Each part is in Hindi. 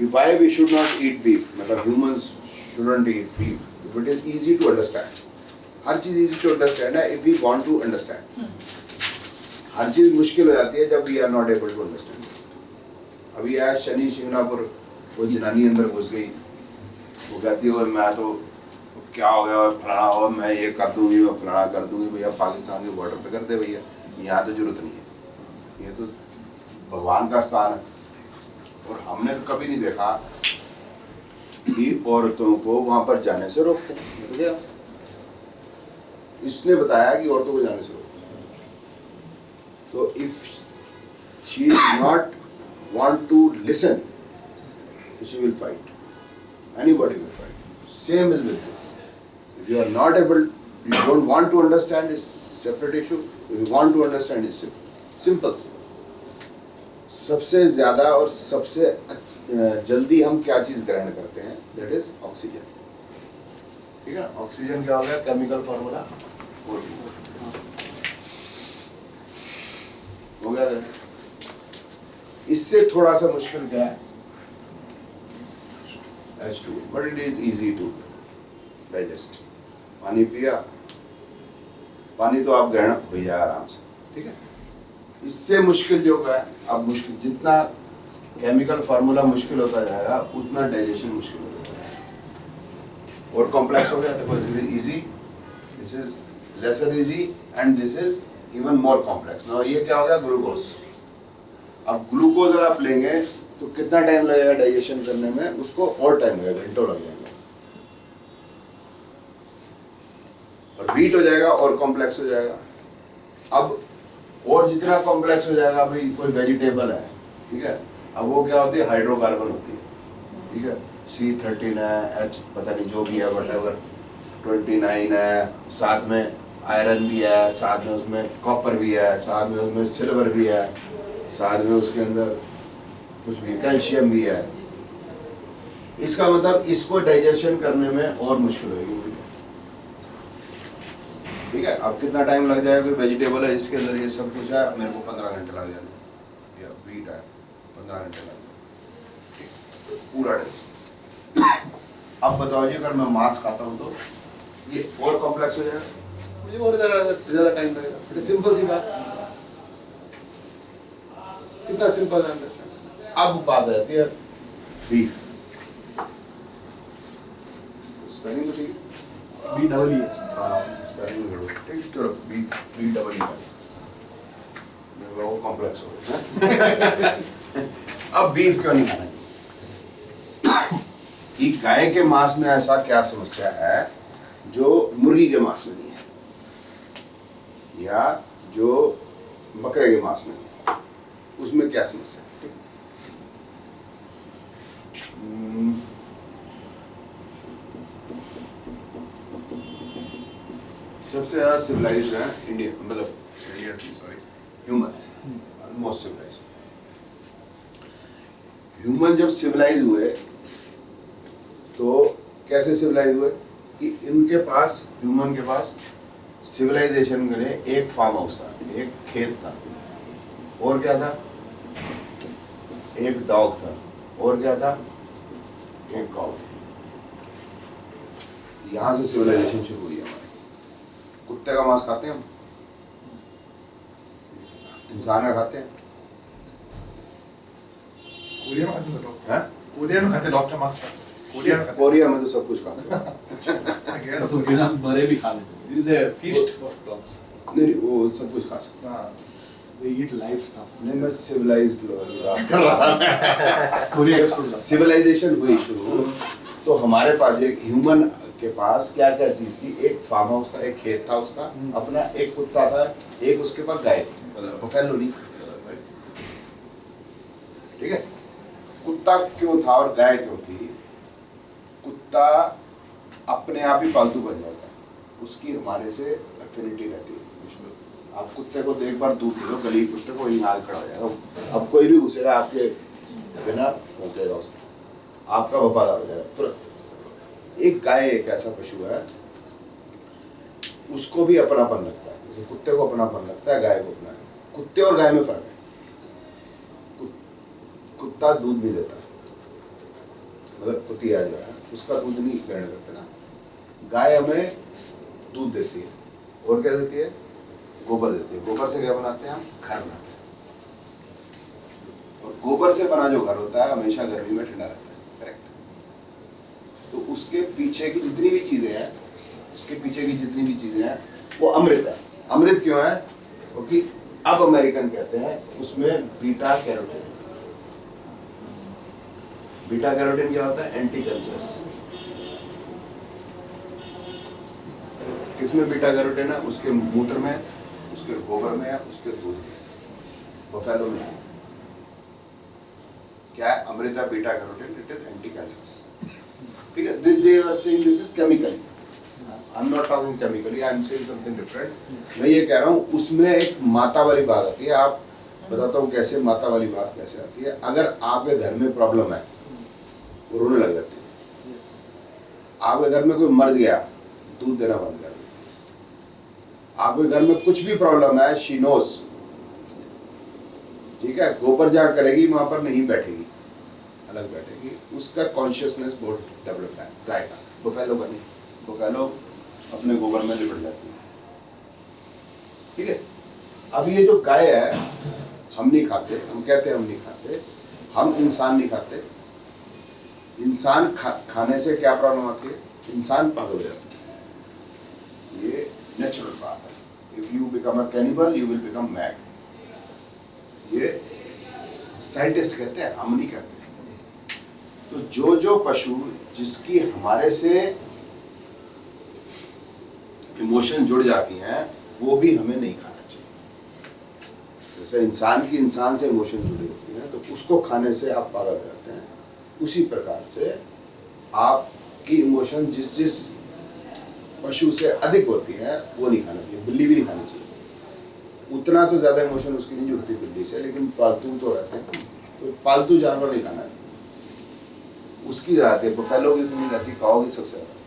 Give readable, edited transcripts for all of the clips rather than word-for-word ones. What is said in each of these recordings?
why we should not eat beef, मतलब humans shouldn't eat beef, but it is easy to understand. Her cheese easy to understand है if we want to understand. हर चीज़ मुश्किल हो जाती है जब we are not able to understand. अभी आज शनि शिंगणापुर वो जनानी अंदर घुस गई, वो कहती है मैं तो क्या हो गया फलाना हो, मैं ये कर दूंगी, मैं फलाना कर दूंगी, भैया पाकिस्तान के बॉर्डर पे कर दे भैया, यहाँ तो जरूरत नहीं है, ये तो भगवान का स्थान है। और हमने तो कभी नहीं देखा कि औरतों को वहां पर जाने से रोकते हैं, तो क्या इसने बताया कि औरतों को जाने से रोकते हैं। तो if she not want to listen, she will fight. Anybody will fight. Same is with this. If you are not able, you don't want to understand, is separate issue. If you want to understand, is simple. सबसे ज़्यादा और सबसे जल्दी हम क्या चीज़ ग्रहण करते हैं, that is ऑक्सीजन। ठीक है, ऑक्सीजन क्या हो गया, केमिकल फॉर्मूला हो गया। इससे थोड़ा सा मुश्किल क्या है, H2, but it is easy to digest. पानी पिया, पानी तो आप ग्रहण हो जाएगा आराम से, ठीक है। इससे मुश्किल जो है, अब मुश्किल जितना केमिकल फार्मूला मुश्किल होता जाएगा उतना डाइजेशन मुश्किल होता जाएगा और कॉम्प्लेक्स हो गया। देखो this is easy, this is lesser easy and this is even more complex. Now ये क्या हो गया, ग्लूकोज। अब ग्लूकोज अगर आप लेंगे तो कितना टाइम लगेगा डाइजेशन करने में, उसको और टाइम लगेगा, घंटों लग जाएंगे। और वीट हो जाएगा और कॉम्प्लेक्स हो जाएगा। अब और जितना कॉम्प्लेक्स हो जाएगा, भाई कोई वेजिटेबल है, ठीक है, अब वो क्या होती है, हाइड्रोकार्बन होती है, ठीक है, C13 है, H पता नहीं जो भी है, वटएवर 29 है, साथ में आयरन भी है, साथ में उसमें कॉपर भी है, साथ में उसमें सिल्वर भी है, साथ में उसके अंदर कुछ भी कैल्शियम भी है। इसका मतलब इसको डाइजेशन करने में और मुश्किल होगी, ठीक है। अब कितना टाइम लग जाएगा, कोई वेजिटेबल है इसके अंदर ये सब कुछ है, मेरे को 15 घंटे लग जाएंगे, या वीट है 15 घंटे लग जाएंगे पूरा डाइजेशन। अब बताओ जी, अगर मैं मांस खाता हूँ तो ये और कॉम्प्लेक्स हो जाएगा, मुझे और ज़्यादा टाइम लगेगा। सिंपल सी बात, कितना सिंपल है। अब बात आती है बीफ, स्पेलिंग तो ठीक, BEE, स्पेलिंग ठीक, चलो BEE, वो कॉम्प्लेक्स हो गया। अब बीफ क्यों नहीं खाना, कि गाय के मांस में ऐसा क्या समस्या है जो मुर्गी के मांस में नहीं है, या जो बकरे के मांस में नहीं है, उसमें क्या समस्या है। सबसे ज़्यादा सिविलाइज्ड है इंडिया, मतलब ह्यूमंस, मोस्ट सिविलाइज्ड। ह्यूमन जब सिविलाइज हुए तो कैसे सिविलाइज हुए कि इनके पास, ह्यूमन के पास सिविलाइजेशन के लिए एक फार्म हाउस था, एक खेत था, और क्या था, एक डॉग था, और क्या था, एक काऊ। यहाँ से सिविलाइजेशन शुरू हुई है हमारी। कुत्ते का मांस खाते हैं हम, इंसान का खाते हैं, कोरिया में खाते लोग, हैं? कोरिया में खाते लोग क्या मांस खाते, कोरिया में तो सब कुछ खाते हैं। तो बिना मरे भी खा लेते हैं। There is a feast of dogs. नहीं, वो सब कुछ खा सकते हाँ, They eat live stuff. हैं। नहीं, मैं सिविलाइज्ड लोगों की बात कर रहा कोरिया हूँ। सिविलाइजेशन हुई शुरू तो हमारे पास, एक ह्यूमन के पास क्या क्या चीज थी, एक फार्म हाउस था, एक खेत था उसका अपना, एक कुत्ता था, एक उसके पास गाय थी, बफेलो नहीं, ठीक है। कुत्ता क्यों था और गाय क्यों थी, कुत्ता अपने आप ही पालतू बन जाता है, उसकी हमारे से एफिनिटी रहती है। आप कुत्ते को एक बार दूध दे दो, गली कुत्ते को वहीं आग खड़ा हो जाएगा, अब कोई भी घुसेगा आपके बिना पहुंचेगा उसको, आपका वफादार हो जाएगा तुरंत। एक गाय एक ऐसा पशु है, उसको भी अपनापन लगता है, जैसे कुत्ते को अपनापन लगता है, गाय को अपना है। कुत्ते और गाय में फर्क है, कुत्ता दूध नहीं देता, मतलब कुतिया जो है उसका दूध नहीं ग्रहण करते ना। गाय हमें दूध देती है और क्या देती है, गोबर देती है। गोबर से क्या बनाते हैं हम, घर बनाते हैं। और गोबर से बना जो घर होता है हमेशा गर्मी में ठंडा रहता है, करेक्ट। तो उसके पीछे की जितनी भी चीजें हैं, उसके पीछे की जितनी भी चीजें हैं वो अमृत है। अमृत क्यों है, क्योंकि अब अमेरिकन कहते हैं उसमें बीटा कैरोटीन। बीटा कैरोटीन क्या होता है, एंटी कैंसरस। किसमें बीटा कैरोटीन है, उसके मूत्र में, उसके गोबर में है, उसके दूध में, बफेलो में है। क्या है, Amrita beta carotene, it is anti cancerous. ठीक है, this they are saying this is chemically. I am not talking chemically, I am saying something different. मैं ये कह रहा हूँ उसमें एक माता वाली बात आती है। आप बताता हूँ कैसे माता वाली बात कैसे आती है। अगर आपके घर में प्रॉब्लम है, वो रोने लग जाती है। आपके घर में कोई मर गया, दूध देना बंद कर देती है। आपके घर में कुछ भी प्रॉब्लम है, शी नोस। ठीक है, गोबर जहाँ करेगी वहां पर नहीं बैठेगी, अलग बैठेगी। उसका कॉन्शियसनेस बहुत डेवलप है गाय का, बफेलो का नहीं। बफेलो अपने गोबर में लिपट जाती है। ठीक है, अब ये जो गाय है हम नहीं खाते, हम कहते हैं हम नहीं खाते, हम इंसान नहीं खाते। इंसान खाने से क्या प्रॉब्लम आती है, इंसान पागल हो जाता है। ये नेचुरल बात है। If you become a cannibal you will become mad. ये साइंटिस्ट कहते हैं, हम नहीं कहते। तो जो जो पशु जिसकी हमारे से इमोशन जुड़ जाती हैं वो भी हमें नहीं खाना चाहिए। जैसे इंसान की इंसान से इमोशन जुड़ी होती है तो उसको खाने से आप पागल हो जाते हैं, उसी प्रकार से आपकी इमोशन जिस जिस पशु से अधिक होती है वो नहीं खाना चाहिए। बिल्ली भी नहीं खानी चाहिए। उतना तो ज़्यादा इमोशन उसकी नहीं जुड़ती बिल्ली से, लेकिन पालतू तो रहते हैं, तो पालतू जानवर नहीं खाना चाहिए। उसकी रहती है, बफेलो की तो नहीं रहती, काऊ की सबसे ज़्यादा।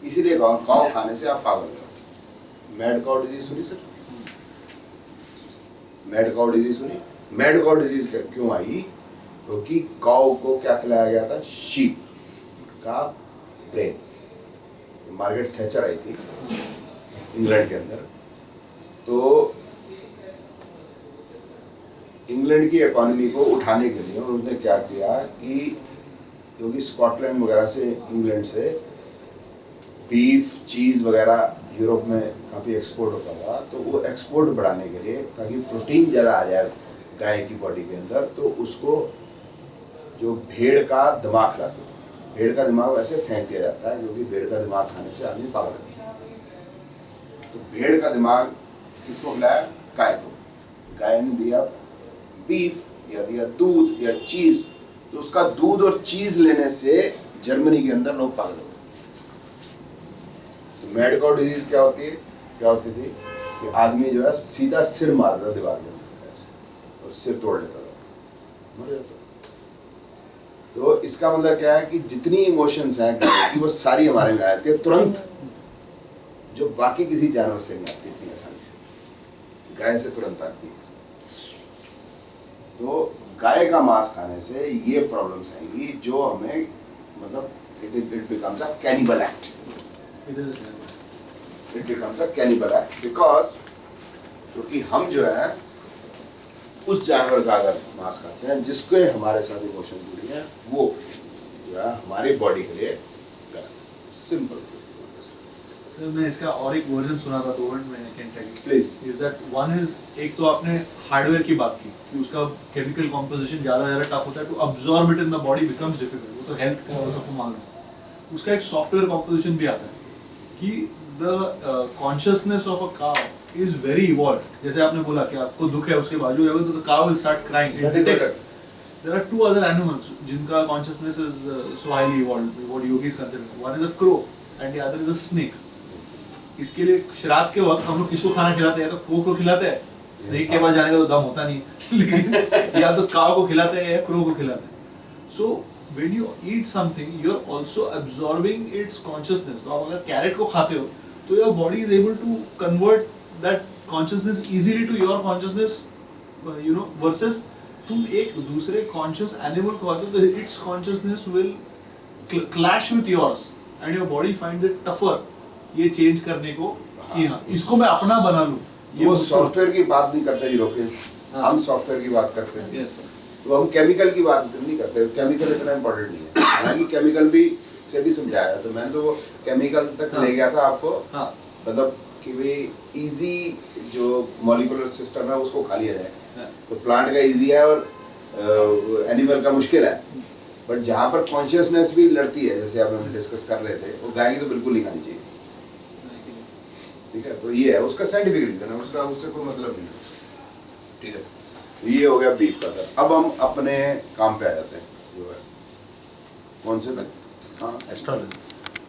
इसीलिए काऊ खाने से आप पागल हो जाते हैं। मैड काऊ डिजीज सुनी सर? मैड काऊ डिजीज सुनी? मैड काऊ डिजीज क्यों आई? क्योंकि काऊ को क्या खिलाया गया था, शीप का ब्रेन। मार्गरेट थैचर आई थी इंग्लैंड के अंदर, तो इंग्लैंड की इकोनॉमी को उठाने के लिए उन्होंने क्या किया कि क्योंकि स्कॉटलैंड वगैरह से, इंग्लैंड से बीफ चीज़ वगैरह यूरोप में काफ़ी एक्सपोर्ट होता था, तो वो एक्सपोर्ट बढ़ाने के लिए ताकि प्रोटीन ज़्यादा आ जाए गाय की बॉडी के अंदर, तो उसको जो भेड़ का दिमाग खिलाते थे। भेड़ का दिमाग वैसे फेंक दिया जाता है क्योंकि भेड़ का दिमाग खाने से आदमी पागल होता है। तो भेड़ का दिमाग किसको खिलाया, गाय को। गाय ने दिया बीफ या दिया दूध या चीज़, तो उसका दूध और चीज़ लेने से जर्मनी के अंदर लोग पागल हो गए। तो मैड काऊ डिजीज क्या होती है, क्या होती थी कि आदमी जो है सीधा सिर मारता था दीवार के अंदर ऐसे, और सिर तोड़ लेता था, मर जाता। तो इसका मतलब क्या है कि जितनी इमोशंस हैं गाय की वो सारी हमारे में आती है तुरंत, जो बाकी किसी जानवर से नहीं आती इतनी आसानी से, गाय से तुरंत आती है। तो गाय का मांस खाने से ये प्रॉब्लम्स आएंगी जो हमें मतलब it becomes a cannibal act. It becomes a cannibal act because क्योंकि हम जो है उस जानवर का अगर मांस खाते हैं जिसके हमारे साथ इमोशन जुड़ी है, वो जो है हमारी बॉडी के लिए गलत। सिंपल। सर मैं इसका और एक वर्जन सुना था, 2 मिनट में can tell please. Is that one is, एक तो आपने हार्डवेयर की बात की कि उसका केमिकल कॉम्पोजिशन ज़्यादा टफ होता है, to absorb it in the body becomes difficult. वो तो हेल्थ का सबको मालूम है। उसका एक सॉफ्टवेयर कॉम्पोजिशन भी आता है कि the consciousness of a cow is very evolved. जैसे आपने बोला कि आपको दुख है, उसके बाजू जाओगे तो the cow will start crying. It detects. There are 2 other animals जिनका consciousness is so highly evolved, what yogis consider. One is a crow and the other is a snake. इसके लिए श्राद्ध के वक्त हम लोग किसको खाना खिलाते हैं? तो क्रो को खिलाते हैं। स्नेक के पास जाने का तो दम होता नहीं लेकिन या तो काव को खिलाते हैं या क्रो को खिलाते हैं। So when you eat something, you are also absorbing its consciousness. तो आप अगर कैरेट को खाते हो तो your body is able to convert that consciousness easily to your consciousness, versus तुम एक दूसरे कॉन्शियस एनिमल को आते हो तो it's consciousness will clash with yours and your body finds it tougher ये चेंज करने को कि हाँ इसको मैं अपना बना लूं ये वो मुझको- सॉफ्टवेयर की बात नहीं करते यूरोपियन, हाँ। हम सॉफ्टवेयर की बात करते हैं। Yes. तो हम केमिकल की बात इतनी नहीं करते, केमिकल इतना इम्पोर्टेंट नहीं है। हालांकि केमिकल भी से भी समझाया, तो मैंने तो वो केमिकल तक हाँ। ले गया था आपको, हाँ मतलब कि भाई इजी जो मॉलिक्यूलर सिस्टम है उसको खा लिया जाए। हाँ। तो प्लांट का इजी है और एनिमल का मुश्किल है, बट जहाँ पर कॉन्शियसनेस भी लड़ती है, जैसे आप हम डिस्कस कर रहे थे, वो गाय की तो बिल्कुल नहीं खानी चाहिए। ठीक है, तो ये है उसका साइंटिफिक रीजन है, उसका उससे कोई मतलब नहीं है। ठीक है, तो ये हो गया बीफ का सर। अब हम अपने काम पे आ जाते हैं, जो है कौन से में, हाँ एस्ट्रोलॉजी